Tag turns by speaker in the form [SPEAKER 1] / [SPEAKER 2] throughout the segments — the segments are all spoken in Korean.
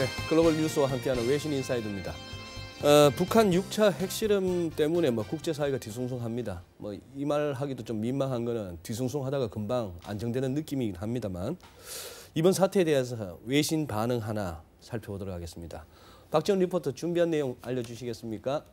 [SPEAKER 1] 네, 글로벌 뉴스와 함께하는 외신 인사이드입니다. 북한 6차 핵실험 때문에 국제사회가 뒤숭숭합니다. 이 말 하기도 좀 민망한 거는 뒤숭숭하다가 금방 안정되는 느낌이긴 합니다만 이번 사태에 대해서 외신 반응 하나 살펴보도록 하겠습니다. 박지원 리포터 준비한 내용 알려주시겠습니까?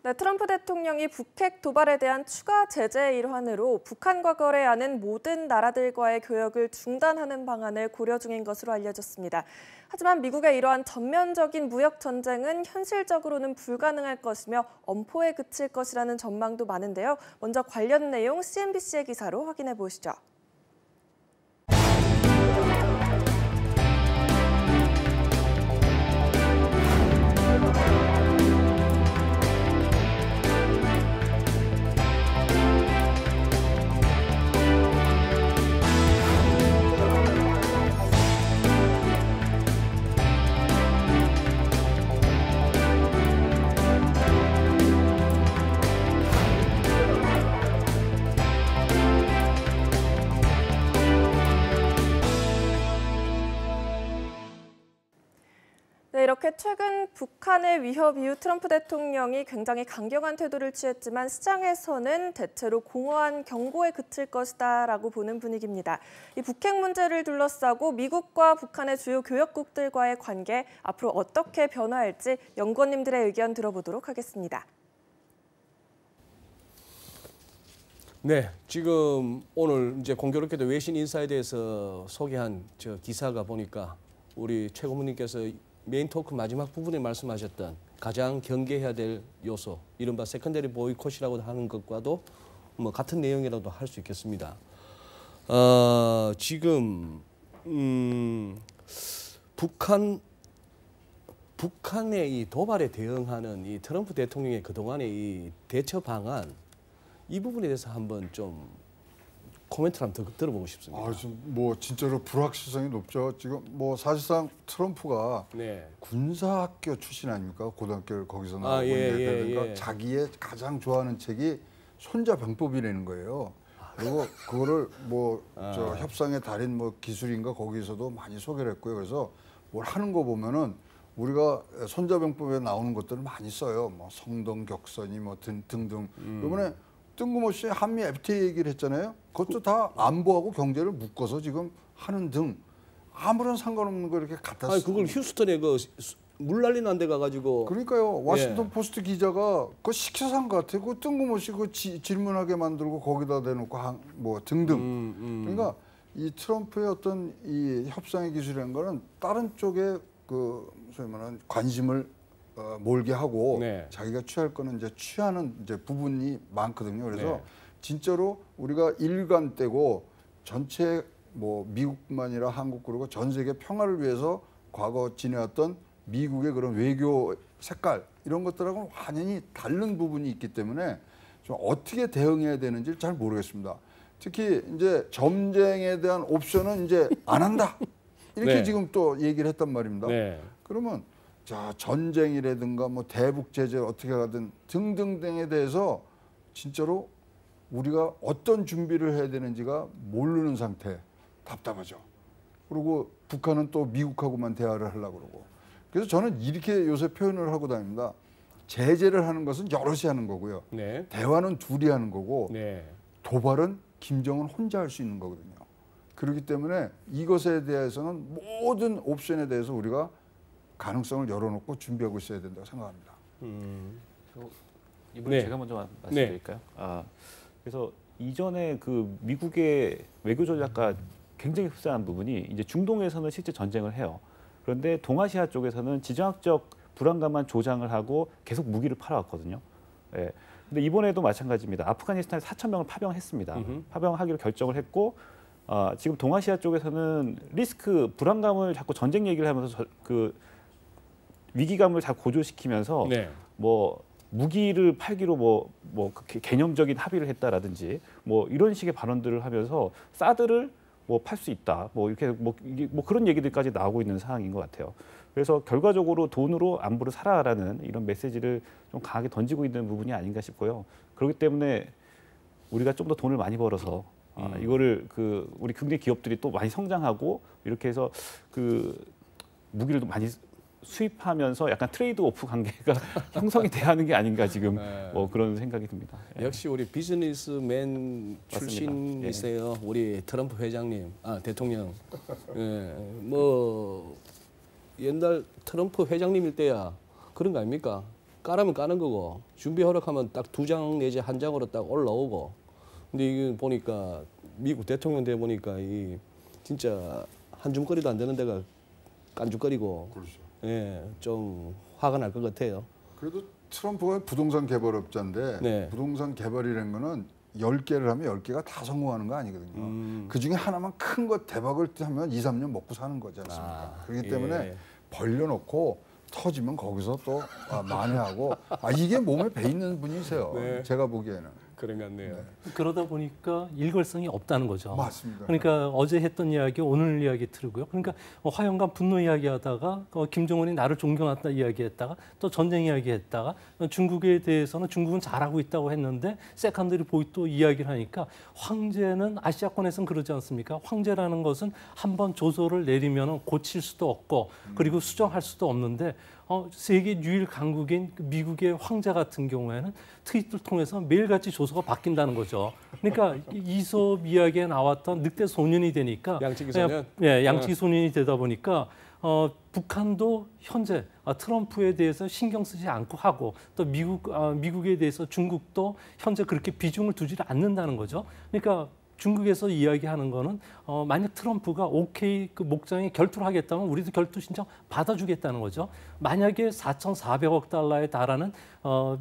[SPEAKER 2] 네, 트럼프 대통령이 북핵 도발에 대한 추가 제재의 일환으로 북한과 거래하는 모든 나라들과의 교역을 중단하는 방안을 고려 중인 것으로 알려졌습니다. 하지만 미국의 이러한 전면적인 무역 전쟁은 현실적으로는 불가능할 것이며 엄포에 그칠 것이라는 전망도 많은데요. 먼저 관련 내용 CNBC의 기사로 확인해 보시죠. 네, 이렇게 최근 북한의 위협 이후 트럼프 대통령이 굉장히 강경한 태도를 취했지만 시장에서는 대체로 공허한 경고에 그칠 것이다라고 보는 분위기입니다. 이 북핵 문제를 둘러싸고 미국과 북한의 주요 교역국들과의 관계 앞으로 어떻게 변화할지 연구원님들의 의견 들어보도록 하겠습니다.
[SPEAKER 1] 네, 지금 오늘 이제 공교롭게도 외신 인사이드에서 소개한 기사가 보니까 우리 최 고문님께서 메인 토크 마지막 부분에 말씀하셨던 가장 경계해야 될 요소, 이른바 세컨더리 보이콧이라고 하는 것과도 같은 내용이라도 할 수 있겠습니다. 지금 북한의 이 도발에 대응하는 이 트럼프 대통령의 그동안의 이 대처 방안, 이 부분에 대해서 한번 좀 코멘트를 한번 더 들어보고 싶습니다.
[SPEAKER 3] 지금 진짜로 불확실성이 높죠. 지금 사실상 트럼프가 군사학교 출신 아닙니까? 고등학교를 거기서 나오고 그러니까 자기의 가장 좋아하는 책이 손자병법이라는 거예요. 그리고 그거를 협상의 달인 기술인가 거기서도 많이 소개를 했고요. 그래서 뭘 하는 거 보면은 우리가 손자병법에 나오는 것들을 많이 써요. 성동격선이 등등. 이번에 뜬금없이 한미 FTA 얘기를 했잖아요. 그것도 다 안보하고 경제를 묶어서 지금 하는 등 아무런 상관없는 거 이렇게 갖다 쓰고.
[SPEAKER 1] 그걸 휴스턴에 물 난리 난 데 가가지고.
[SPEAKER 3] 그러니까요. 워싱턴 포스트 기자가 그거 시켜서 한 것 같아요. 그 뜬금없이 질문하게 만들고 거기다 대놓고 등등. 그러니까 이 트럼프의 어떤 이 협상의 기술이라는 거는 다른 쪽에 소위 말하는 관심을 몰게 하고 자기가 취할 거는 취하는 부분이 많거든요. 그래서 진짜로 우리가 일관되고 전체 미국뿐만 아니라 한국 그리고 전 세계 평화를 위해서 과거 지내왔던 미국의 그런 외교 색깔 이런 것들하고는 완전히 다른 부분이 있기 때문에 좀 어떻게 대응해야 되는지 잘 모르겠습니다. 특히 이제 점쟁에 대한 옵션은 이제 안 한다 이렇게 지금 또 얘기를 했단 말입니다. 그러면 전쟁이라든가 대북 제재 어떻게 가든 등등등에 대해서 진짜로 우리가 어떤 준비를 해야 되는지가 모르는 상태. 답답하죠. 그리고 북한은 또 미국하고만 대화를 하려고 그러고. 그래서 저는 이렇게 요새 표현을 하고 다닙니다. 제재를 하는 것은 여럿이 하는 거고요. 대화는 둘이 하는 거고 도발은 김정은 혼자 할 수 있는 거거든요. 그렇기 때문에 이것에 대해서는 모든 옵션에 대해서 우리가 가능성을 열어놓고 준비하고 있어야 된다고 생각합니다.
[SPEAKER 4] 이번에 제가 먼저 말씀드릴까요? 그래서 이전에 미국의 외교 전략과 굉장히 흡사한 부분이 이제 중동에서는 실제 전쟁을 해요. 그런데 동아시아 쪽에서는 지정학적 불안감만 조장을 하고 계속 무기를 팔아왔거든요. 근데 이번에도 마찬가지입니다. 아프가니스탄에 4,000명을 파병했습니다. 파병하기로 결정을 했고 지금 동아시아 쪽에서는 리스크, 불안감을 자꾸 전쟁 얘기를 하면서 위기감을 자꾸 고조시키면서 무기를 팔기로 개념적인 합의를 했다라든지 이런 식의 발언들을 하면서 사드를 팔 수 있다 이렇게 그런 얘기들까지 나오고 있는 상황인 것 같아요. 그래서 결과적으로 돈으로 안보를 사라라는 이런 메시지를 좀 강하게 던지고 있는 부분이 아닌가 싶고요. 그렇기 때문에 우리가 좀 더 돈을 많이 벌어서 이거를 우리 국내 기업들이 또 많이 성장하고 이렇게 해서 무기를 많이 수입하면서 약간 트레이드 오프 관계가 형성이 돼야 하는 게 아닌가 지금 뭐 그런 생각이 듭니다.
[SPEAKER 1] 역시 우리 비즈니스맨 출신이세요. 우리 트럼프 회장님, 대통령. 뭐 옛날 트럼프 회장님일 때야 그런 거 아닙니까? 까라면 까는 거고 준비 허락하면 딱 2장 내지 1장으로 딱 올라오고. 근데 이게 보니까 미국 대통령 돼 보니까 이 진짜 한 줌거리도 안 되는 데가 깐죽거리고.
[SPEAKER 3] 그렇죠.
[SPEAKER 1] 예, 좀 화가 날 것 같아요.
[SPEAKER 3] 그래도 트럼프가 부동산 개발업자인데 부동산 개발이라는 거는 10개를 하면 10개가 다 성공하는 거 아니거든요. 그중에 하나만 큰 거 대박을 하면 2, 3년 먹고 사는 거지 않습니까? 그렇기 때문에 벌려놓고 터지면 거기서 또 만회하고 이게 몸에 배 있는 분이세요. 제가 보기에는.
[SPEAKER 1] 그런 것 같네요.
[SPEAKER 5] 그러다 보니까 일관성이 없다는 거죠.
[SPEAKER 3] 맞습니다.
[SPEAKER 5] 그러니까 어제 했던 이야기, 오늘 이야기 틀고요. 그러니까 화영감 분노 이야기하다가 김정은이 나를 존경한다 이야기했다가 또 전쟁 이야기했다가 중국에 대해서는 중국은 잘하고 있다고 했는데 세컨더리 보이또 이야기를 하니까 황제는 아시아권에서는 그러지 않습니까? 황제라는 것은 한번 조서를 내리면 고칠 수도 없고 그리고 수정할 수도 없는데 세계 유일 강국인 미국의 황제 같은 경우에는 트윗을 통해서 매일같이 조서가 바뀐다는 거죠. 그러니까 이솝 이야기에 나왔던 늑대 소년이 되니까
[SPEAKER 1] 양치기 소년?
[SPEAKER 5] 양치기 소년이 되다 보니까 북한도 현재 트럼프에 대해서 신경 쓰지 않고 하고 또 미국에 대해서 중국도 현재 그렇게 비중을 두지를 않는다는 거죠. 그러니까 중국에서 이야기하는 거는 만약 트럼프가 오케이 목장에 결투를 하겠다면 우리도 결투 신청 받아주겠다는 거죠. 만약에 4,400억 달러에 달하는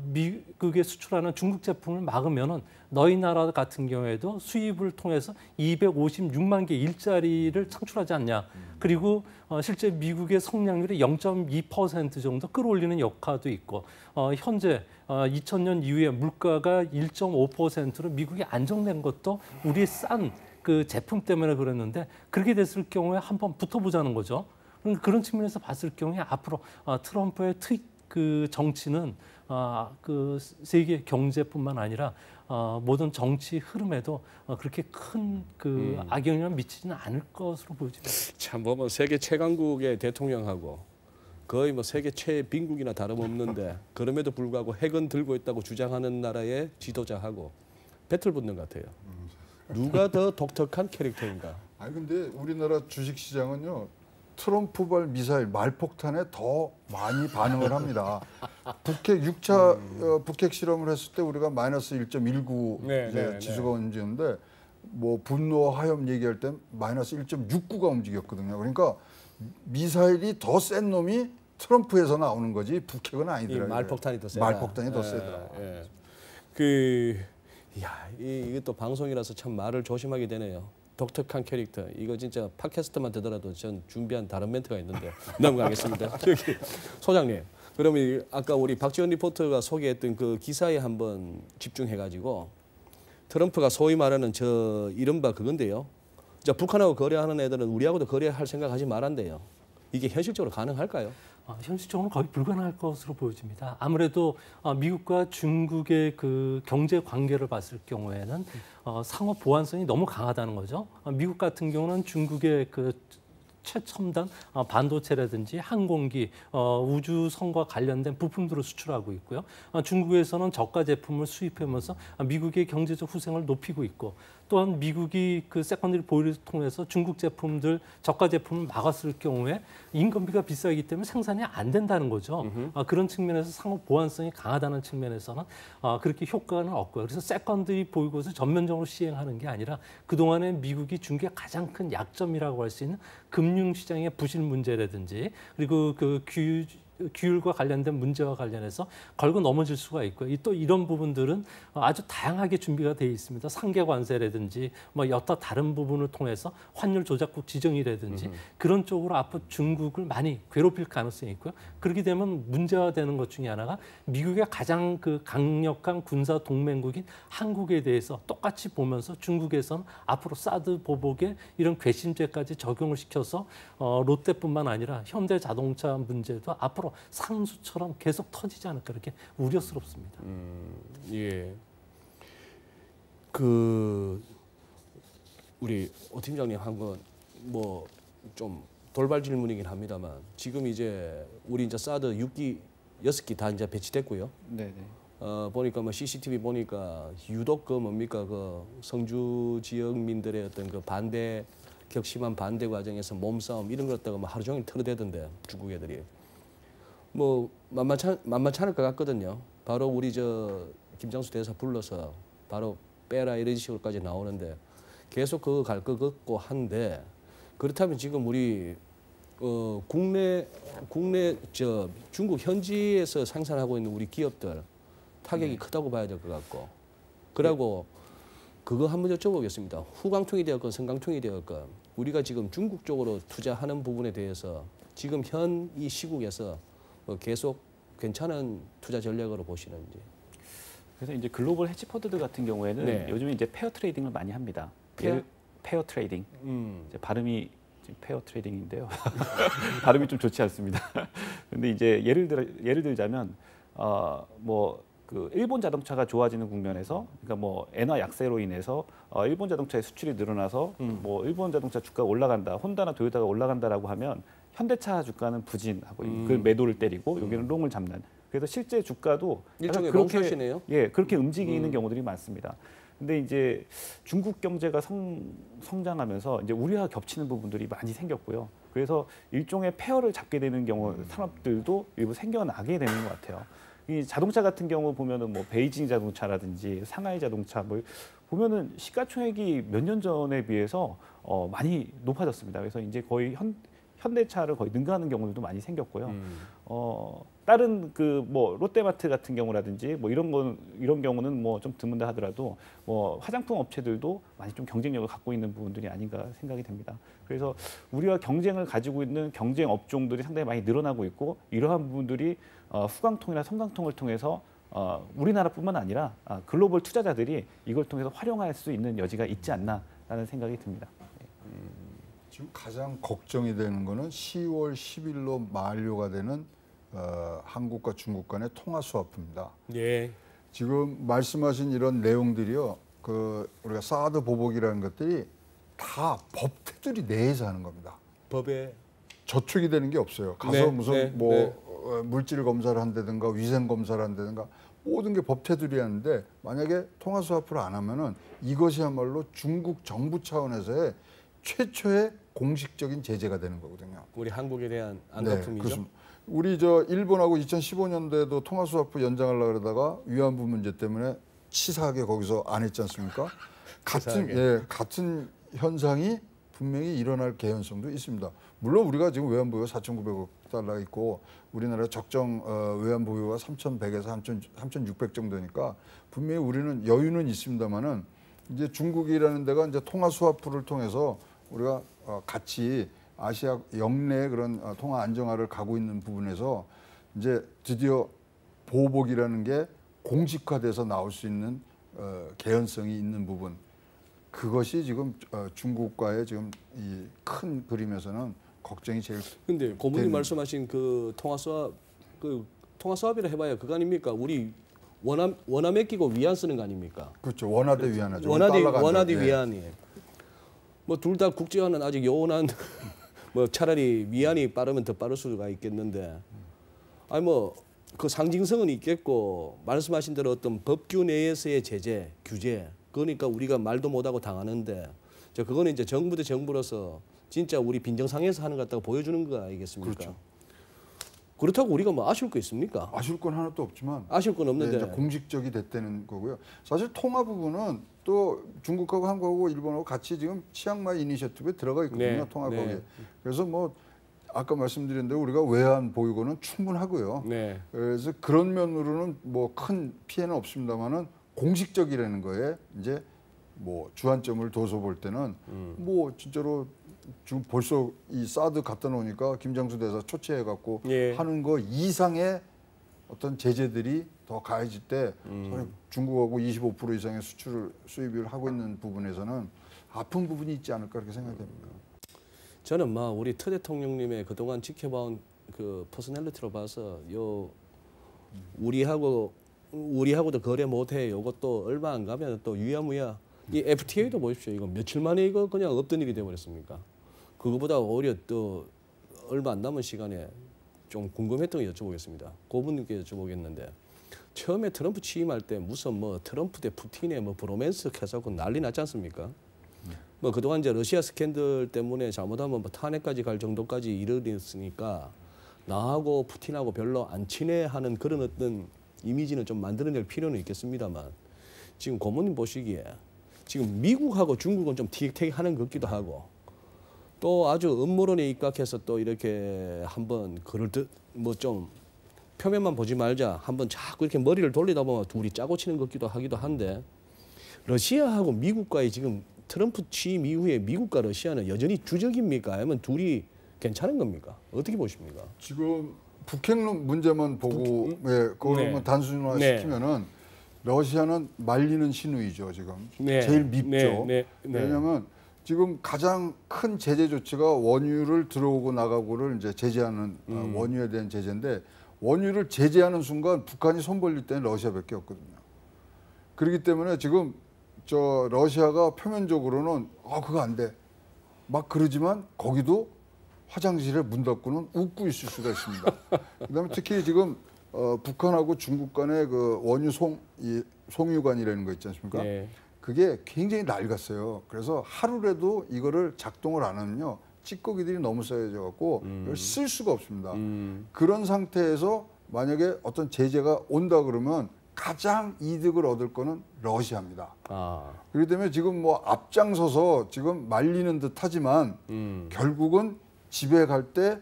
[SPEAKER 5] 미국에 수출하는 중국 제품을 막으면은 너희 나라 같은 경우에도 수입을 통해서 256만 개 일자리를 창출하지 않냐. 그리고 실제 미국의 성장률이 0.2% 정도 끌어올리는 역할도 있고 현재 2000년 이후에 물가가 1.5%로 미국이 안정된 것도 우리의 싼 그 제품 때문에 그랬는데 그렇게 됐을 경우에 한번 붙어보자는 거죠. 그런 측면에서 봤을 경우에 앞으로 트럼프의 그 정치는 그 세계 경제뿐만 아니라 모든 정치 흐름에도 그렇게 큰 그 악영향을 미치지는 않을 것으로 보여집니다.
[SPEAKER 1] 참 보면 세계 최강국의 대통령하고 거의 뭐 세계 최빈국이나 다름없는데 그럼에도 불구하고 핵은 들고 있다고 주장하는 나라의 지도자하고 배틀 붙는 것 같아요. 누가 더 독특한 캐릭터인가?
[SPEAKER 3] 근데 우리나라 주식시장은요. 트럼프발 미사일 말폭탄에 더 많이 반응을 합니다. 북핵 6차 북핵 실험을 했을 때 우리가 마이너스 1.19 지수가 움직였는데 뭐 분노 화염 얘기할 때 마이너스 1.69가 움직였거든요. 그러니까 미사일이 더 센 놈이 트럼프에서 나오는 거지 북핵은 아니더라고요.
[SPEAKER 1] 말폭탄이 더 세다.
[SPEAKER 3] 말폭탄이 더 세더라고요.
[SPEAKER 1] 이것도 방송이라서 참 말을 조심하게 되네요. 독특한 캐릭터. 이거 진짜 팟캐스트만 되더라도 전 준비한 다른 멘트가 있는데 넘어가겠습니다. 저기 소장님, 그러면 아까 우리 박지원 리포터가 소개했던 그 기사에 한번 집중해가지고 트럼프가 소위 말하는 저 이른바 그건데요. 자, 북한하고 거래하는 애들은 우리하고도 거래할 생각하지 말란대요. 이게 현실적으로 가능할까요?
[SPEAKER 5] 현실적으로는 거의 불가능할 것으로 보여집니다. 아무래도 미국과 중국의 그 경제 관계를 봤을 경우에는 상호 보완성이 너무 강하다는 거죠. 미국 같은 경우는 중국의 그 최첨단 반도체라든지 항공기, 우주선과 관련된 부품들을 수출하고 있고요. 중국에서는 저가 제품을 수입하면서 미국의 경제적 후생을 높이고 있고 또한 미국이 그 세컨더리 보이를 통해서 중국 제품들, 저가 제품을 막았을 경우에 인건비가 비싸기 때문에 생산이 안 된다는 거죠. 그런 측면에서 상호 보완성이 강하다는 측면에서는 그렇게 효과는 없고요. 그래서 세컨더리 보이것을 전면적으로 시행하는 게 아니라 그동안에 미국이 중국의 가장 큰 약점이라고 할 수 있는 금융시장의 부실 문제라든지 그리고 그 규율과 관련된 문제와 관련해서 걸고 넘어질 수가 있고요. 또 이런 부분들은 아주 다양하게 준비가 되어 있습니다. 상계 관세라든지 뭐 여타 다른 부분을 통해서 환율 조작국 지정이라든지 그런 쪽으로 앞으로 중국을 많이 괴롭힐 가능성이 있고요. 그렇게 되면 문제가 되는 것 중에 하나가 미국의 가장 그 강력한 군사 동맹국인 한국에 대해서 똑같이 보면서 중국에서는 앞으로 사드 보복에 이런 괘씸죄까지 적용을 시켜서 롯데뿐만 아니라 현대자동차 문제도 앞으로 상수처럼 계속 터지지 않을까 이렇게 우려스럽습니다.
[SPEAKER 1] 예. 그 우리 오 팀장님 한 건 뭐 좀 돌발 질문이긴 합니다만 지금 이제 우리 이제 사드 6기 6기 다 이제 배치됐고요.
[SPEAKER 4] 네네.
[SPEAKER 1] 보니까 뭐 CCTV 보니까 유독 그 뭡니까 그 성주 지역민들의 어떤 그 반대 격심한 반대 과정에서 몸싸움 이런 것 갖다가 뭐 하루 종일 털어대던데 중국 애들이 뭐 만만찮을 것 같거든요. 바로 우리 저 김장수 대사 불러서 바로 빼라 이런 식으로까지 나오는데 계속 그거 갈 것 같고 한데 그렇다면 지금 우리 국내 저 중국 현지에서 생산하고 있는 우리 기업들 타격이 크다고 봐야 될 것 같고 그러고 그거 한번 여쭤보겠습니다. 후광통이 되었건 성광통이 되었건 우리가 지금 중국 쪽으로 투자하는 부분에 대해서 지금 현 이 시국에서 계속 괜찮은 투자 전략으로 보시는지.
[SPEAKER 4] 그래서 이제 글로벌 헤지펀드들 같은 경우에는
[SPEAKER 1] 네.
[SPEAKER 4] 요즘에 이제 페어 트레이딩을 많이 합니다. 페어 트레이딩. 이제 발음이 지금 페어 트레이딩인데요. 발음이 좀 좋지 않습니다. 근데 이제 예를 들자면 뭐 그 일본 자동차가 좋아지는 국면에서 그러니까 뭐 엔화 약세로 인해서 일본 자동차의 수출이 늘어나서 뭐 일본 자동차 주가가 올라간다. 혼다나 도요타가 올라간다라고 하면 현대차 주가는 부진하고 그 매도를 때리고 여기는 롱을 잡는. 그래서 실제 주가도
[SPEAKER 1] 일종의 롱숏이네요.
[SPEAKER 4] 예, 그렇게 움직이는 경우들이 많습니다. 근데 이제 중국 경제가 성장하면서 이제 우리와 겹치는 부분들이 많이 생겼고요. 그래서 일종의 페어를 잡게 되는 경우 산업들도 일부 생겨나게 되는 것 같아요. 이 자동차 같은 경우 보면은 뭐 베이징 자동차라든지 상하이 자동차 뭐 보면은 시가총액이 몇 년 전에 비해서 많이 높아졌습니다. 그래서 이제 거의 현대차를 거의 능가하는 경우들도 많이 생겼고요. 다른 그 뭐 롯데마트 같은 경우라든지 뭐 이런 경우는 뭐 좀 드문다 하더라도 뭐 화장품 업체들도 많이 좀 경쟁력을 갖고 있는 부분들이 아닌가 생각이 됩니다. 그래서 우리와 경쟁을 가지고 있는 경쟁 업종들이 상당히 많이 늘어나고 있고 이러한 부분들이 후광통이나 성광통을 통해서 우리나라뿐만 아니라 글로벌 투자자들이 이걸 통해서 활용할 수 있는 여지가 있지 않나라는 생각이 듭니다.
[SPEAKER 3] 지금 가장 걱정이 되는 거는 10월 10일로 만료가 되는 한국과 중국 간의 통화 수화프입니다.
[SPEAKER 1] 예.
[SPEAKER 3] 지금 말씀하신 이런 내용들이요, 우리가 사드 보복이라는 것들이 다 법태들이 내에서 하는 겁니다.
[SPEAKER 1] 법에
[SPEAKER 3] 저촉이 되는 게 없어요. 가서
[SPEAKER 1] 네,
[SPEAKER 3] 무슨
[SPEAKER 1] 네,
[SPEAKER 3] 뭐
[SPEAKER 1] 네.
[SPEAKER 3] 물질 검사를 한다든가 위생 검사를 한다든가 모든 게 법태들이 하는데 만약에 통화 수화프를 안 하면은 이것이야말로 중국 정부 차원에서의 최초의 공식적인 제재가 되는 거거든요.
[SPEAKER 1] 우리 한국에 대한
[SPEAKER 3] 네,
[SPEAKER 1] 안가품이죠.
[SPEAKER 3] 그렇습니다. 우리 저 일본하고 2015년도에도 통화 수화프 연장하려고 그러다가 위안부 문제 때문에 치사하게 거기서 안 했지 않습니까? 같은 현상이 분명히 일어날 개연성도 있습니다. 물론 우리가 지금 외환보유가 4,900억 달러 있고 우리나라 적정 외환보유가 3,100에서 3,600 정도니까 분명히 우리는 여유는 있습니다만은 이제 중국이라는 데가 이제 통화 수화프를 통해서 우리가 같이 아시아 영내의 그런 통화 안정화를 가고 있는 부분에서 이제 드디어 보복이라는 게 공식화돼서 나올 수 있는 개연성이 있는 부분, 그것이 지금 중국과의 지금 이 큰 그림에서는 걱정이 제일.
[SPEAKER 1] 근데 고문님 말씀하신 그 통화 수합이라 해봐야 그거 아닙니까? 우리 원화 끼고 위안 쓰는 거 아닙니까?
[SPEAKER 3] 그렇죠. 원화대 위안하죠.
[SPEAKER 1] 원화대 위안이. 뭐 둘 다 국제화는 아직 요원한 뭐 차라리 위안이 빠르면 더 빠를 수가 있겠는데, 아니 뭐 그 상징성은 있겠고 말씀하신 대로 어떤 법규 내에서의 제재, 규제, 그러니까 우리가 말도 못하고 당하는데, 그거는 이제 정부 대 정부로서 진짜 우리 빈정상에서 하는 것 같다고 보여주는 거 아니겠습니까?
[SPEAKER 3] 그렇죠.
[SPEAKER 1] 그렇다고 우리가 뭐 아쉬울 거 있습니까?
[SPEAKER 3] 아쉬울 건 하나도 없지만
[SPEAKER 1] 아쉬울 건 없는데
[SPEAKER 3] 이제 공식적이 됐다는 거고요. 사실 통화 부분은 또 중국하고 한국하고 일본하고 같이 지금 치앙마이 이니셔티브에 들어가 있거든요.
[SPEAKER 1] 네,
[SPEAKER 3] 통화
[SPEAKER 1] 네.
[SPEAKER 3] 거기에. 그래서 뭐 아까 말씀드린 대로 우리가 외환 보유고는 충분하고요.
[SPEAKER 1] 네.
[SPEAKER 3] 그래서 그런 면으로는 뭐 큰 피해는 없습니다만은 공식적이라는 거에 이제 뭐 주안점을 둬서 볼 때는 뭐 진짜로 지금 벌써 이 사드 갖다 놓으니까 김장수 대사 초치해 갖고
[SPEAKER 1] 예.
[SPEAKER 3] 하는 거 이상의 어떤 제재들이 더 가해질 때 중국하고 25% 이상의 수입을 하고 있는 부분에서는 아픈 부분이 있지 않을까 그렇게 생각됩니다.
[SPEAKER 1] 저는 막 우리 트 대통령님의 그동안 지켜본 그 퍼스널리티로 봐서 우리하고도 거래 못해. 이것도 얼마 안 가면 또 유야무야 이 FTA도 보십시오. 이거 며칠 만에 이거 그냥 없던 일이 돼버렸습니까? 그거보다 오히려 또 얼마 안 남은 시간에 좀 궁금했던 거 여쭤보겠습니다. 고분님께 여쭤보겠는데 처음에 트럼프 취임할 때 무슨 뭐 트럼프 대 푸틴의 뭐 브로맨스 해서고 난리 났지 않습니까? 뭐 그동안 이제 러시아 스캔들 때문에 잘못하면 뭐 탄핵까지 갈 정도까지 이르렀으니까 나하고 푸틴하고 별로 안 친해 하는 그런 어떤 이미지는 좀 만들어낼 필요는 있겠습니다만 지금 고모님 보시기에 지금 미국하고 중국은 좀 티격태격하는 것 같기도 하고 또 아주 음모론에 입각해서 또 이렇게 한번 그럴 듯 뭐 좀 표면만 보지 말자 한번 자꾸 이렇게 머리를 돌리다 보면 둘이 짜고 치는 것 같기도 하기도 한데 러시아하고 미국과의 지금 트럼프 취임 이후에 미국과 러시아는 여전히 주적입니까? 아니면 둘이 괜찮은 겁니까? 어떻게 보십니까?
[SPEAKER 3] 지금 북핵 문제만 보고 그거만
[SPEAKER 1] 네.
[SPEAKER 3] 단순화시키면은 러시아는 말리는 신우이죠 지금
[SPEAKER 1] 네.
[SPEAKER 3] 제일 밉죠.
[SPEAKER 1] 네.
[SPEAKER 3] 왜냐하면 지금 가장 큰 제재 조치가 원유를 들어오고 나가고를 이제 제재하는 원유에 대한 제재인데 원유를 제재하는 순간 북한이 손 벌릴 때는 러시아밖에 없거든요. 그렇기 때문에 지금 저 러시아가 표면적으로는 그거 안 돼. 막 그러지만 거기도 화장실에 문 닫고는 웃고 있을 수가 있습니다. 그다음에 특히 지금 북한하고 중국 간의 그 원유 송유관이라는 거 있지 않습니까?
[SPEAKER 1] 네.
[SPEAKER 3] 그게 굉장히 낡았어요. 그래서 하루라도 이거를 작동을 안 하면요. 찌꺼기들이 너무 쌓여져 갖고 이걸 쓸 수가 없습니다. 그런 상태에서 만약에 어떤 제재가 온다 그러면 가장 이득을 얻을 거는 러시아입니다. 그렇기 때문에 지금 뭐 앞장서서 지금 말리는 듯 하지만 결국은 집에 갈 때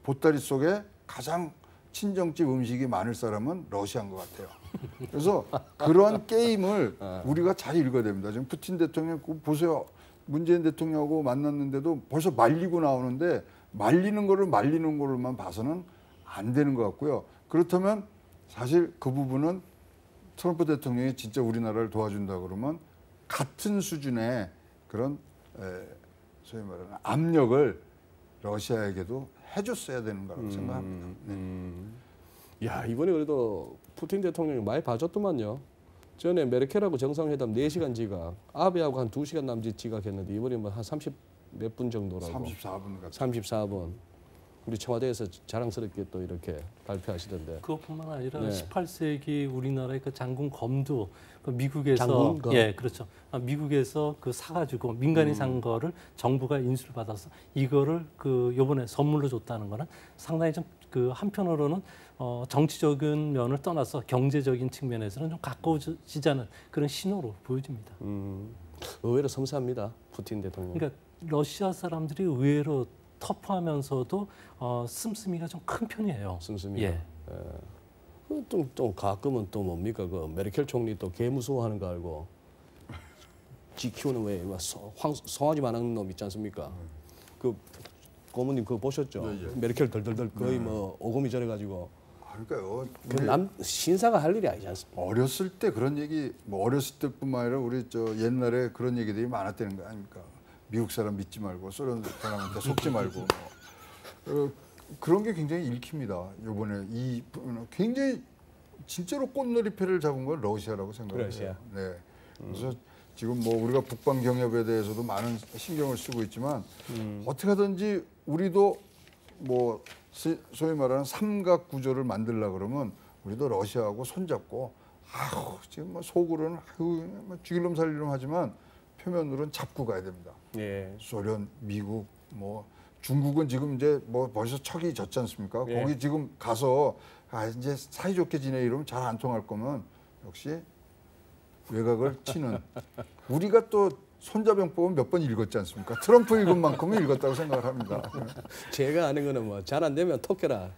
[SPEAKER 3] 보따리 속에 가장 친정집 음식이 많을 사람은 러시아인 것 같아요. 그래서 그런 게임을 우리가 잘 읽어야 됩니다. 지금 푸틴 대통령 보세요. 문재인 대통령하고 만났는데도 벌써 말리고 나오는데 말리는 거로만 봐서는 안 되는 것 같고요. 그렇다면 사실 그 부분은 트럼프 대통령이 진짜 우리나라를 도와준다 그러면 같은 수준의 그런 소위 말하는 압력을 러시아에게도 해줬어야 되는 거라고 생각합니다.
[SPEAKER 1] 야 이번에 그래도 푸틴 대통령이 많이 봐줬더만요. 전에 메르켈하고 정상회담 4시간 지각, 아베하고 한 2시간 남짓 지각했는데 이번에 뭐 한 30 몇 분 정도라고.
[SPEAKER 3] 34분 같은.
[SPEAKER 1] 34분. 우리 청와대에서 자랑스럽게 또 이렇게 발표하시던데.
[SPEAKER 5] 그것뿐만 아니라
[SPEAKER 1] 네.
[SPEAKER 5] 18세기 우리나라의 그 장군 검도 그 미국에서
[SPEAKER 1] 장군?
[SPEAKER 5] 예 그렇죠. 미국에서 그 사가지고 민간이 산 거를 정부가 인수를 받아서 이거를 그 요번에 선물로 줬다는 거는 상당히 좀 그 한편으로는 정치적인 면을 떠나서 경제적인 측면에서는 좀 가까워지자는 그런 신호로 보여집니다.
[SPEAKER 1] 의외로 섬세합니다. 푸틴 대통령.
[SPEAKER 5] 그러니까 러시아 사람들이 의외로 터프하면서도 씀씀이가 좀 큰 편이에요.
[SPEAKER 1] 씀씀이가.
[SPEAKER 5] 예.
[SPEAKER 1] 또 가끔은 또 뭡니까 그 메르켈 총리 또 개 무서워하는 거 알고 지 키우는 왜 송아지만한 놈 있지 않습니까? 그 고모님 그거 보셨죠? 메르켈 덜덜덜 거의 뭐 오금이 저래가지고.
[SPEAKER 3] 그러니까요.
[SPEAKER 1] 그 신사가 할 일이 아니지 않습니까?
[SPEAKER 3] 어렸을 때 그런 얘기, 뭐 어렸을 때뿐만 아니라 우리 저 옛날에 그런 얘기들이 많았다는 거 아닙니까? 미국 사람 믿지 말고 소련 사람한테 속지 말고 그런 게 굉장히 읽힙니다. 이번에 이 굉장히 진짜로 꽃놀이패를 잡은 건 러시아라고 생각해요.
[SPEAKER 1] 러시아.
[SPEAKER 3] 네. 그래서 지금 뭐 우리가 북방 경협에 대해서도 많은 신경을 쓰고 있지만 어떻게 하든지 우리도 뭐 소위 말하는 삼각 구조를 만들려고 그러면 우리도 러시아하고 손잡고 지금 뭐 속으로는 뭐 죽일 놈 살릴 놈 하지만 표면으로는 잡고 가야 됩니다.
[SPEAKER 1] 예.
[SPEAKER 3] 소련, 미국, 뭐 중국은 지금 이제 뭐 벌써 척이 졌지 않습니까?
[SPEAKER 1] 예.
[SPEAKER 3] 거기 지금 가서 이제 사이좋게 지내 이러면 잘 안 통할 거면 역시 외곽을 치는 우리가 또 손자병법은 몇 번 읽었지 않습니까? 트럼프 읽은 만큼은 읽었다고 생각을 합니다.
[SPEAKER 1] 제가 아는 거는 뭐 잘 안 되면 톡해라.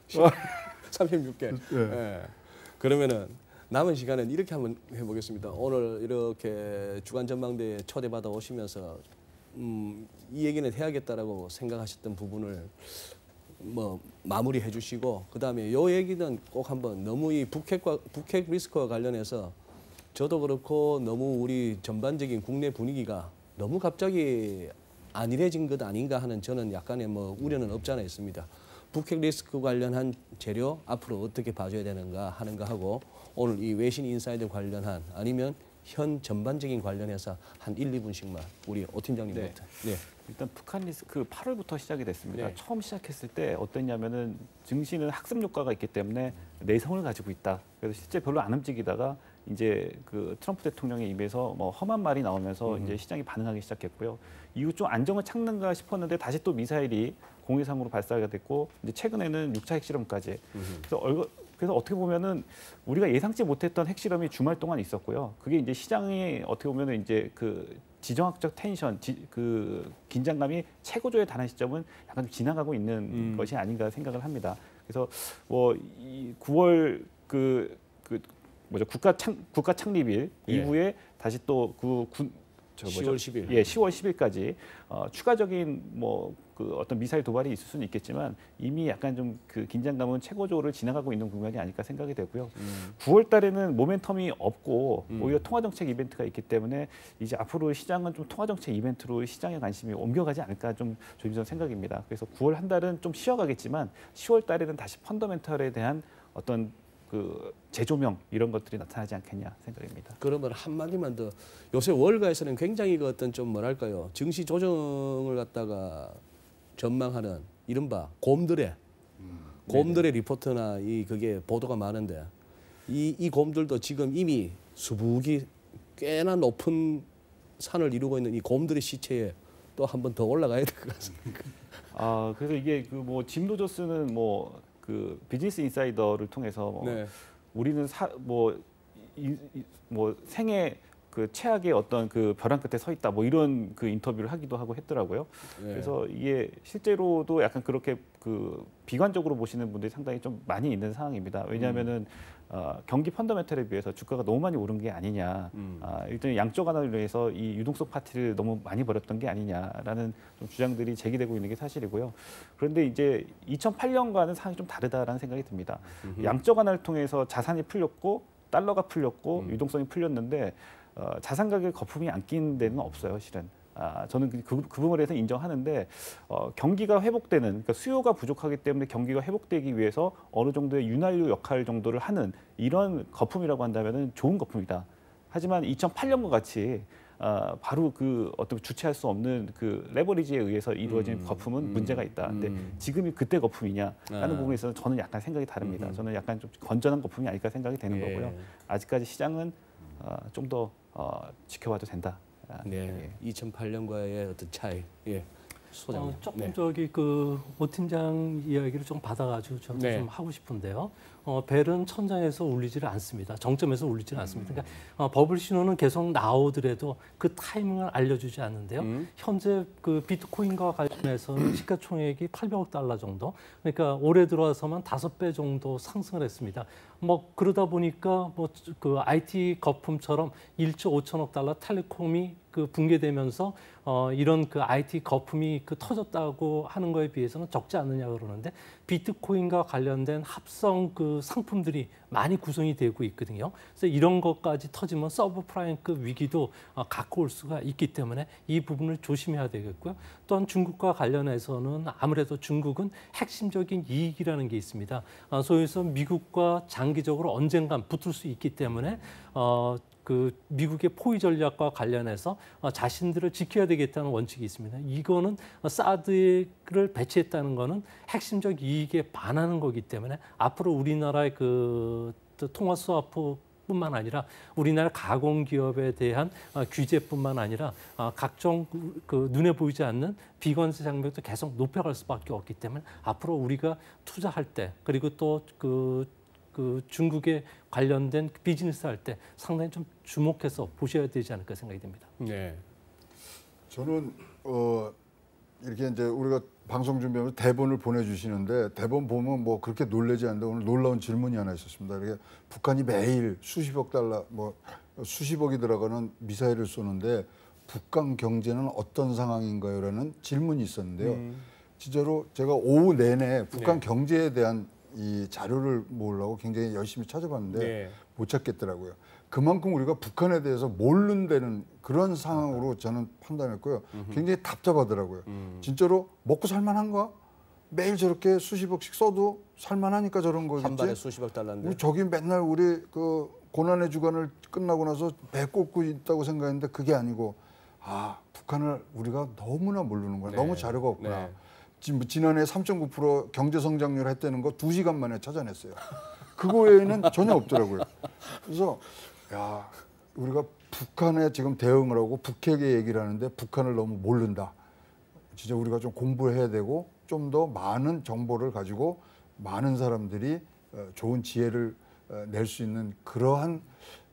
[SPEAKER 1] 36개. 예. 그러면은 남은 시간은 이렇게 한번 해보겠습니다. 오늘 이렇게 주간 전망대에 초대받아 오시면서 이 얘기는 해야겠다라고 생각하셨던 부분을 뭐 마무리해 주시고 그다음에 요 얘기는 꼭 한번 너무 이 북핵 리스크와 관련해서 저도 그렇고 너무 우리 전반적인 국내 분위기가 너무 갑자기 안일해진 것 아닌가 하는 저는 약간의 뭐 우려는 없지 않아 있습니다. 북핵 리스크 관련한 재료 앞으로 어떻게 봐줘야 되는가 하는 거 하고 오늘 이 외신 인사이드 관련한 아니면 현 전반적인 관련해서 한 1, 2분씩만 우리 오 팀장님부터. 네.
[SPEAKER 4] 일단 북한 리스크 8월부터 시작이 됐습니다.
[SPEAKER 1] 네.
[SPEAKER 4] 처음 시작했을 때 어땠냐면은 증시는 학습 효과가 있기 때문에 내성을 가지고 있다. 그래서 실제 별로 안 움직이다가 이제 그 트럼프 대통령의 입에서 뭐 험한 말이 나오면서 이제 시장이 반응하기 시작했고요. 이후 좀 안정을 찾는가 싶었는데 다시 또 미사일이 공해상으로 발사가 됐고 이제 최근에는 6차 핵실험까지. 그래서 어떻게 보면은 우리가 예상치 못했던 핵실험이 주말 동안 있었고요. 그게 이제 시장이 어떻게 보면은 이제 그 지정학적 텐션, 그 긴장감이 최고조에 달한 시점은 약간 좀 지나가고 있는 것이 아닌가 생각을 합니다. 그래서 뭐 이 9월 국가 창립일 이후에 다시 또
[SPEAKER 1] 10월 10일.
[SPEAKER 4] 예, 10월 10일까지 추가적인 뭐 그 어떤 미사일 도발이 있을 수는 있겠지만 이미 약간 좀 그 긴장감은 최고조를 지나가고 있는 국면이 아닐까 생각이 되고요. 9월 달에는 모멘텀이 없고 오히려 통화정책 이벤트가 있기 때문에 이제 앞으로 시장은 좀 통화정책 이벤트로 시장의 관심이 옮겨가지 않을까 좀 조심스러운 생각입니다. 그래서 9월 한 달은 좀 쉬어가겠지만 10월 달에는 다시 펀더멘털에 대한 어떤 그 재조명 이런 것들이 나타나지 않겠냐 생각입니다.
[SPEAKER 1] 그러면 한마디만 더. 요새 월가에서는 굉장히 그 어떤 좀 뭐랄까요. 증시 조정을 갖다가 전망하는 이른바 곰들의 리포트나 그게 보도가 많은데 이 곰들도 지금 이미 수북이 꽤나 높은 산을 이루고 있는 이 곰들의 시체에 또 한 번 더 올라가야 될 것 같습니다.
[SPEAKER 4] 그래서 이게 그 뭐 짐 로저스는 뭐 그 비즈니스 인사이더를 통해서 뭐
[SPEAKER 1] 네.
[SPEAKER 4] 우리는 생애 그 최악의 어떤 그 벼랑 끝에 서 있다 뭐 이런 그 인터뷰를 하기도 하고 했더라고요.
[SPEAKER 1] 네.
[SPEAKER 4] 그래서 이게 실제로도 약간 그렇게 그 비관적으로 보시는 분들이 상당히 좀 많이 있는 상황입니다. 왜냐하면은 경기 펀더멘털에 비해서 주가가 너무 많이 오른 게 아니냐. 일단 양적 완화로 해서 이 유동성 파티를 너무 많이 벌였던 게 아니냐라는 좀 주장들이 제기되고 있는 게 사실이고요. 그런데 이제 2008년과는 상황이 좀 다르다라는 생각이 듭니다. 양적 완화를 통해서 자산이 풀렸고 달러가 풀렸고 유동성이 풀렸는데 자산 가격 거품이 안 낀 데는 없어요, 실은. 저는 그 부분에 대해서 인정하는데 경기가 회복되는, 그러니까 수요가 부족하기 때문에 경기가 회복되기 위해서 어느 정도의 윤활유 역할 정도를 하는 이런 거품이라고 한다면은 좋은 거품이다. 하지만 2008년과 같이 바로 그 어떤 주체할 수 없는 그 레버리지에 의해서 이루어진 거품은 문제가 있다. 근데 지금이 그때 거품이냐라는 부분에 있어서 저는 약간 생각이 다릅니다. 저는 약간 좀 건전한 거품이 아닐까 생각이 되는 거고요. 아직까지 시장은 좀 더 지켜봐도 된다.
[SPEAKER 1] 네, 2008년과의 어떤 차이. 예, 소장님.
[SPEAKER 5] 조금
[SPEAKER 1] 네.
[SPEAKER 5] 저기 그 오 팀장 이야기를 좀 받아가지고 저도
[SPEAKER 1] 네.
[SPEAKER 5] 좀 하고 싶은데요. 벨은 천장에서 울리지를 않습니다. 정점에서 울리지는 않습니다. 그러니까 버블 신호는 계속 나오더라도 그 타이밍을 알려주지 않는데요. 현재 그 비트코인과 관련해서는 시가총액이 800억 달러 정도. 그러니까 올해 들어와서만 5배 정도 상승을 했습니다. 뭐 그러다 보니까 뭐 그 IT 거품처럼 1조 5천억 달러 텔레콤이 그 붕괴되면서 이런 그 IT 거품이 그 터졌다고 하는 거에 비해서는 적지 않느냐 그러는데 비트코인과 관련된 합성 그 상품들이 많이 구성이 되고 있거든요. 그래서 이런 것까지 터지면 서브프라임급 위기도 갖고 올 수가 있기 때문에 이 부분을 조심해야 되겠고요. 또한 중국과 관련해서는 아무래도 중국은 핵심적인 이익이라는 게 있습니다. 소위 해서 미국과 장기적으로 언젠간 붙을 수 있기 때문에 그 미국의 포위 전략과 관련해서 자신들을 지켜야 되겠다는 원칙이 있습니다. 이거는 사드를 배치했다는 거는 핵심적 이익에 반하는 거기 때문에 앞으로 우리나라의 그 통화 스와프뿐만 아니라 우리나라 가공기업에 대한 규제뿐만 아니라 각종 그 눈에 보이지 않는 비관세 장벽도 계속 높여갈 수밖에 없기 때문에 앞으로 우리가 투자할 때 그리고 또 그 중국에 관련된 비즈니스 할 때 상당히 좀 주목해서 보셔야 되지 않을까 생각이 됩니다.
[SPEAKER 1] 네.
[SPEAKER 3] 저는 이렇게 이제 우리가 방송 준비하면서 대본을 보내주시는데 대본 보면 뭐 그렇게 놀라지 않는데 오늘 놀라운 질문이 하나 있었습니다. 이렇게 북한이 매일 수십억 달러, 뭐 수십억이 들어가는 미사일을 쏘는데 북한 경제는 어떤 상황인가요?라는 질문이 있었는데요. 진짜로 제가 오후 내내 북한 경제에 대한 이 자료를 모으려고 굉장히 열심히 찾아봤는데 못 찾겠더라고요. 그만큼 우리가 북한에 대해서 모른다는 그런 상황으로 저는 판단했고요. 굉장히 답답하더라고요. 진짜로 먹고 살만한가? 매일 저렇게 수십억씩 써도 살만하니까 저런 거겠지.
[SPEAKER 1] 한 발에 수십억 달러인데.
[SPEAKER 3] 저기 맨날 우리 그 고난의 주간을 끝나고 나서 배 꽂고 있다고 생각했는데 그게 아니고 북한을 우리가 너무나 모르는구나.
[SPEAKER 1] 네.
[SPEAKER 3] 너무 자료가 없구나.
[SPEAKER 1] 네.
[SPEAKER 3] 지난해 3.9% 경제 성장률 했다는 거 2시간 만에 찾아냈어요. 그거 외에는 전혀 없더라고요. 그래서 야, 우리가 북한에 지금 대응을 하고 북핵의 얘기를 하는데 북한을 너무 모른다. 진짜 우리가 좀 공부해야 되고 좀 더 많은 정보를 가지고 많은 사람들이 좋은 지혜를 낼 수 있는 그러한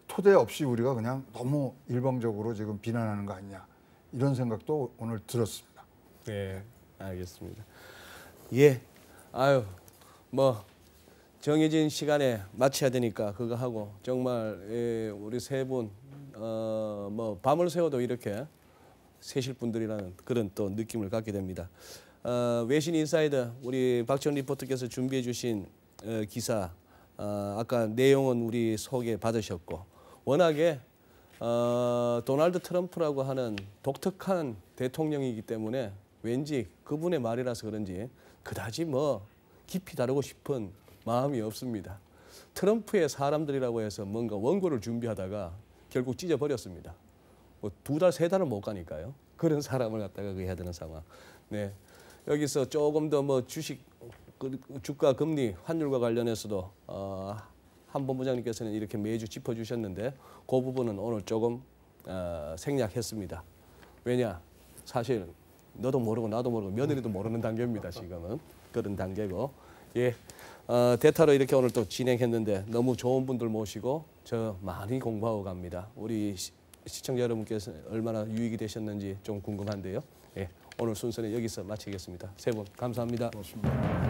[SPEAKER 3] 토대 없이 우리가 그냥 너무 일방적으로 지금 비난하는 거 아니냐. 이런 생각도 오늘 들었습니다.
[SPEAKER 1] 네, 알겠습니다. 예, 아유, 뭐 정해진 시간에 마쳐야 되니까 그거 하고 정말 우리 세 분 뭐 밤을 새워도 이렇게 새실 분들이라는 그런 또 느낌을 갖게 됩니다. 외신 인사이더 우리 박지원 리포터께서 준비해 주신 기사 아까 내용은 우리 소개 받으셨고 워낙에 도널드 트럼프라고 하는 독특한 대통령이기 때문에 왠지 그분의 말이라서 그런지 그다지 뭐 깊이 다루고 싶은 마음이 없습니다. 트럼프의 사람들이라고 해서 뭔가 원고를 준비하다가 결국 찢어버렸습니다. 뭐 2달, 3달은 못 가니까요. 그런 사람을 갖다가 해야 되는 상황. 네, 여기서 조금 더 뭐 주가 금리 환율과 관련해서도 한 본부장님께서는 이렇게 매주 짚어주셨는데 그 부분은 오늘 조금 생략했습니다. 왜냐? 사실 너도 모르고 나도 모르고 며느리도 모르는 단계입니다. 지금은 그런 단계고. 예, 대타로 이렇게 오늘 또 진행했는데 너무 좋은 분들 모시고 저 많이 공부하고 갑니다. 우리 시청자 여러분께서 얼마나 유익이 되셨는지 좀 궁금한데요. 예, 오늘 순서는 여기서 마치겠습니다. 세 분 감사합니다.
[SPEAKER 3] 고맙습니다.